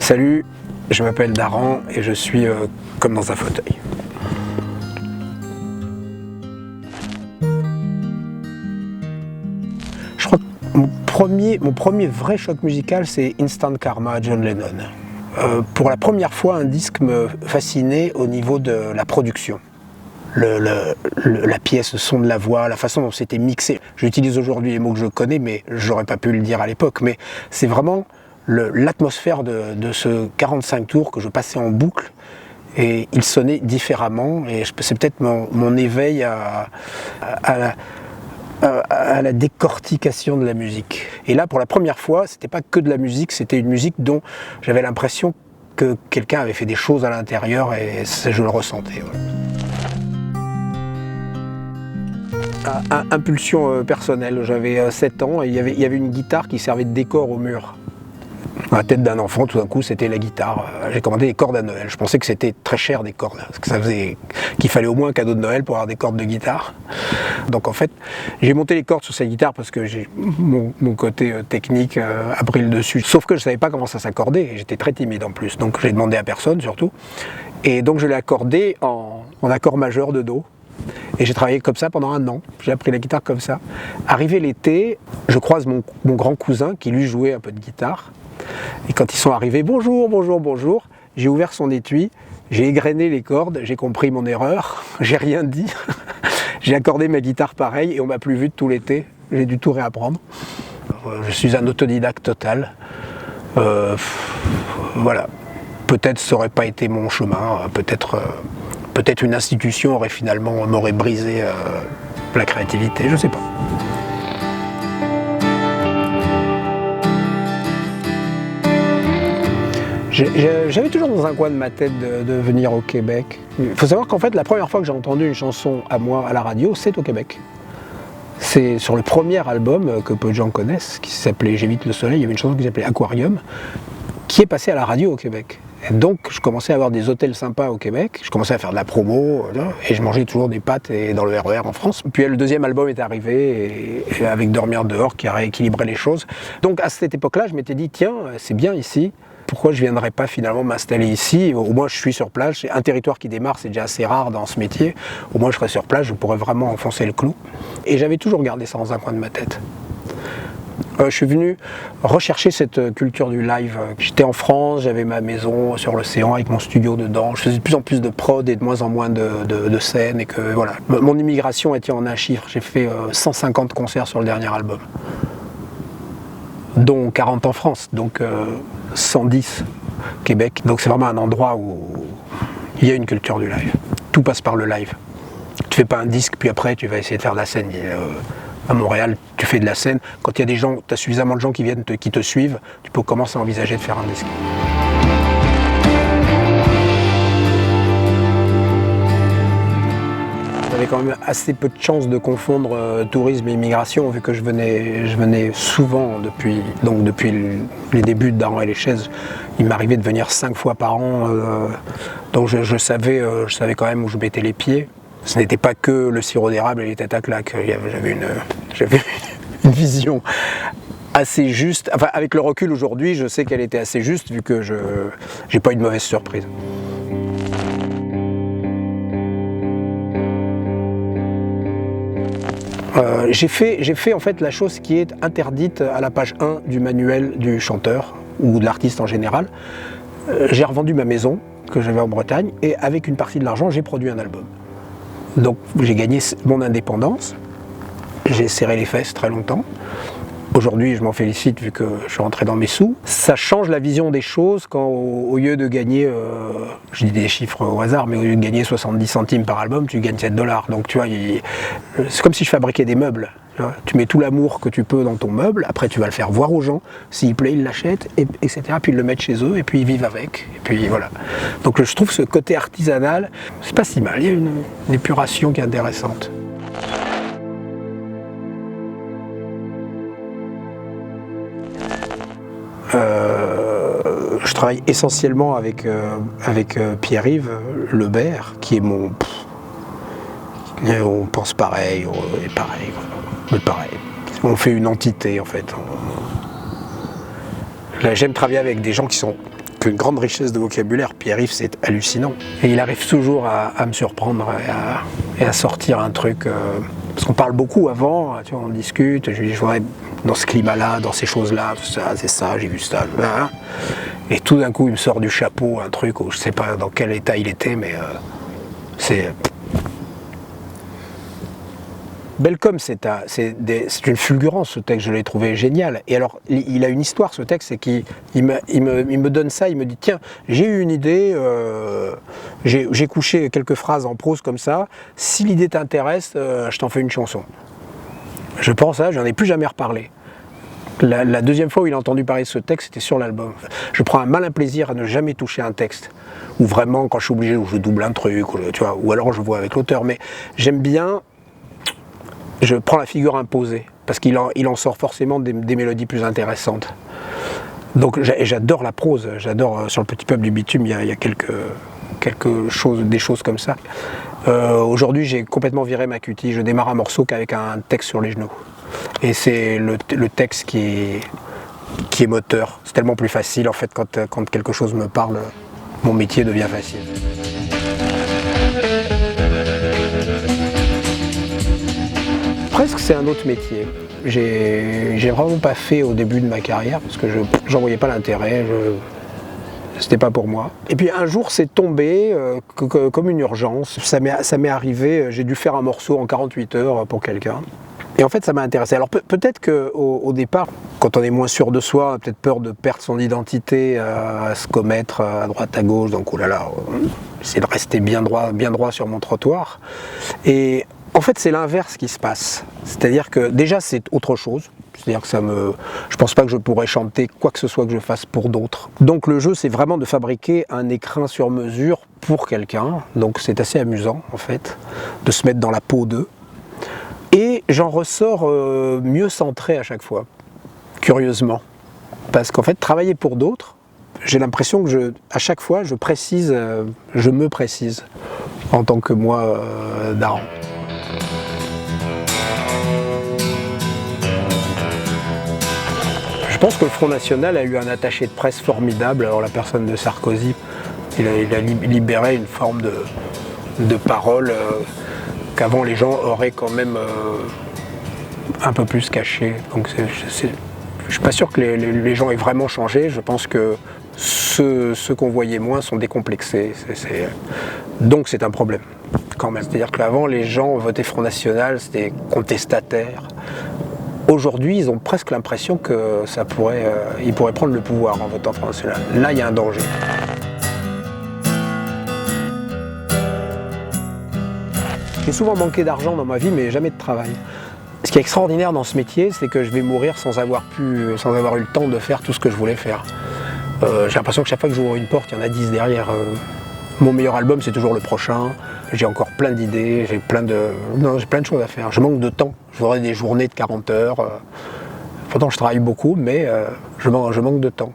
Salut, je m'appelle Daran et je suis comme dans un fauteuil. Je crois que mon premier vrai choc musical, c'est Instant Karma, John Lennon. Pour la première fois, un disque me fascinait au niveau de la production. La pièce, le son de la voix, la façon dont c'était mixé. J'utilise aujourd'hui les mots que je connais, mais j'aurais pas pu le dire à l'époque. Mais c'est vraiment l'atmosphère de ce 45 tours que je passais en boucle. Et il sonnait différemment. Et c'est peut-être mon éveil à la décortication de la musique. Et là, pour la première fois, c'était pas que de la musique, c'était une musique dont j'avais l'impression que quelqu'un avait fait des choses à l'intérieur et je le ressentais. Voilà. Impulsion personnelle, j'avais 7 ans et il y avait une guitare qui servait de décor au mur. Dans la tête d'un enfant, tout d'un coup, c'était la guitare. J'ai commandé des cordes à Noël. Je pensais que c'était très cher des cordes, parce que ça faisait qu'il fallait au moins un cadeau de Noël pour avoir des cordes de guitare. Donc en fait, j'ai monté les cordes sur cette guitare parce que mon côté technique a pris le dessus. Sauf que je ne savais pas comment ça s'accordait et j'étais très timide en plus. Donc j'ai demandé à personne surtout. Et donc je l'ai accordé en accord majeur de Do. Et j'ai travaillé comme ça pendant 1 an. J'ai appris la guitare comme ça. Arrivé l'été, je croise mon grand cousin qui lui jouait un peu de guitare. Et quand ils sont arrivés, bonjour, bonjour, bonjour, j'ai ouvert son étui, j'ai égrené les cordes, j'ai compris mon erreur, j'ai rien dit. J'ai accordé ma guitare pareil et on m'a plus vu de tout l'été. J'ai dû tout réapprendre. Je suis un autodidacte total. Voilà. Peut-être ça n'aurait pas été mon chemin. Peut-être une institution m'aurait brisé la créativité, je sais pas. J'avais toujours dans un coin de ma tête de venir au Québec. Il faut savoir qu'en fait, la première fois que j'ai entendu une chanson à moi à la radio, c'est au Québec. C'est sur le premier album que peu de gens connaissent, qui s'appelait J'évite le soleil, il y avait une chanson qui s'appelait Aquarium, qui est passée à la radio au Québec. Et donc je commençais à avoir des hôtels sympas au Québec, je commençais à faire de la promo, et je mangeais toujours des pâtes dans le RER en France. Puis le deuxième album est arrivé, et avec Dormir dehors, qui a rééquilibré les choses. Donc à cette époque-là, je m'étais dit, tiens, c'est bien ici, pourquoi je ne viendrais pas finalement m'installer ici? Au moins je suis sur place, c'est un territoire qui démarre, c'est déjà assez rare dans ce métier. Au moins je serais sur place, je pourrais vraiment enfoncer le clou. Et j'avais toujours gardé ça dans un coin de ma tête. Je suis venu rechercher cette culture du live. J'étais en France, j'avais ma maison sur l'océan avec mon studio dedans. Je faisais de plus en plus de prod et de moins en moins de scènes. Et que, voilà. Mon immigration était en un chiffre. J'ai fait 150 concerts sur le dernier album, dont 40 en France, donc 110 au Québec. Donc c'est vraiment un endroit où il y a une culture du live. Tout passe par le live. Tu fais pas un disque, puis après tu vas essayer de faire de la scène. À Montréal, tu fais de la scène. Quand il y a des gens, tu as suffisamment de gens qui te suivent, tu peux commencer à envisager de faire un disque. J'avais quand même assez peu de chances de confondre tourisme et immigration, vu que je venais souvent depuis les débuts de Daran et les Chaises. Il m'arrivait de venir 5 fois par an, donc je savais quand même où je mettais les pieds. Ce n'était pas que le sirop d'érable et les têtes à claques. J'avais une vision assez juste. Enfin, avec le recul aujourd'hui, je sais qu'elle était assez juste, vu que j'ai pas eu de mauvaise surprise. J'ai fait en fait la chose qui est interdite à la page 1 du manuel du chanteur ou de l'artiste en général. J'ai revendu ma maison que j'avais en Bretagne et avec une partie de l'argent, j'ai produit un album. Donc j'ai gagné mon indépendance, j'ai serré les fesses très longtemps. Aujourd'hui, je m'en félicite vu que je suis rentré dans mes sous. Ça change la vision des choses quand au lieu de gagner, je dis des chiffres au hasard, mais au lieu de gagner 70 centimes par album, tu gagnes 7 $. Donc tu vois, c'est comme si je fabriquais des meubles. Tu mets tout l'amour que tu peux dans ton meuble, après tu vas le faire voir aux gens, s'il plaît, ils l'achètent, etc. Puis ils le mettent chez eux, et puis ils vivent avec, et puis voilà. Donc je trouve ce côté artisanal, c'est pas si mal, il y a une épuration qui est intéressante. Je travaille essentiellement avec Pierre-Yves Lebert, qui est mon... On pense pareil, on est pareil, mais pareil. On fait une entité en fait. Là, j'aime travailler avec des gens qui sont qu'une grande richesse de vocabulaire. Pierre-Yves, c'est hallucinant. Et il arrive toujours à me surprendre et à sortir un truc. Parce qu'on parle beaucoup avant, tu vois, on discute, je lui dis, je voudrais dans ce climat-là, dans ces choses-là, c'est ça, j'ai vu ça. Là. Et tout d'un coup, il me sort du chapeau un truc où je sais pas dans quel état il était, mais c'est... Belcom, c'est une fulgurance, ce texte, je l'ai trouvé génial. Et alors, il a une histoire, ce texte, c'est qu'il me donne ça, il me dit, tiens, j'ai eu une idée, j'ai couché quelques phrases en prose comme ça, si l'idée t'intéresse, je t'en fais une chanson. Je pense à ça, j'en ai plus jamais reparlé. La deuxième fois où il a entendu parler de ce texte, c'était sur l'album. Je prends un malin plaisir à ne jamais toucher un texte. Ou vraiment, quand je suis obligé, ou je double un truc, tu vois, ou alors je vois avec l'auteur. Mais j'aime bien... Je prends la figure imposée, parce qu'il en sort forcément des mélodies plus intéressantes. Donc j'adore la prose, j'adore sur le Petit Peuple du Bitume, il y a des choses comme ça. Aujourd'hui j'ai complètement viré ma cutie, je démarre un morceau qu'avec un texte sur les genoux. Et c'est le texte qui est moteur, c'est tellement plus facile en fait quand quelque chose me parle, mon métier devient facile. Presque c'est un autre métier. J'ai vraiment pas fait au début de ma carrière parce que j'en voyais pas l'intérêt, c'était pas pour moi. Et puis un jour c'est tombé comme une urgence, ça m'est arrivé, j'ai dû faire un morceau en 48 heures pour quelqu'un. Et en fait ça m'a intéressé. Alors peut-être qu'au départ, quand on est moins sûr de soi, on a peut-être peur de perdre son identité, à se commettre à droite à gauche, donc oh là là, j'essaie de rester bien droit sur mon trottoir. Et en fait, c'est l'inverse qui se passe. C'est-à-dire que déjà, c'est autre chose. C'est-à-dire que je pense pas que je pourrais chanter quoi que ce soit que je fasse pour d'autres. Donc le jeu, c'est vraiment de fabriquer un écrin sur mesure pour quelqu'un. Donc c'est assez amusant, en fait, de se mettre dans la peau d'eux. Et j'en ressors mieux centré à chaque fois, curieusement. Parce qu'en fait, travailler pour d'autres, j'ai l'impression que à chaque fois, je me précise en tant que moi, daron. Je pense que le Front National a eu un attaché de presse formidable. Alors la personne de Sarkozy, il a libéré une forme de parole qu'avant les gens auraient quand même un peu plus cachée. Donc je ne suis pas sûr que les gens aient vraiment changé. Je pense que ceux qu'on voyait moins sont décomplexés. Donc c'est un problème quand même. C'est-à-dire qu'avant les gens votaient Front National, c'était contestataire. Aujourd'hui, ils ont presque l'impression que ils pourraient prendre le pouvoir en votant Front National. Là, il y a un danger. J'ai souvent manqué d'argent dans ma vie, mais jamais de travail. Ce qui est extraordinaire dans ce métier, c'est que je vais mourir sans avoir eu le temps de faire tout ce que je voulais faire. J'ai l'impression que chaque fois que j'ouvre une porte, il y en a 10 derrière. Mon meilleur album, c'est toujours le prochain. J'ai encore plein d'idées, j'ai plein de choses à faire. Je manque de temps. J'aurai des journées de 40 heures. Pourtant, je travaille beaucoup, mais je manque de temps.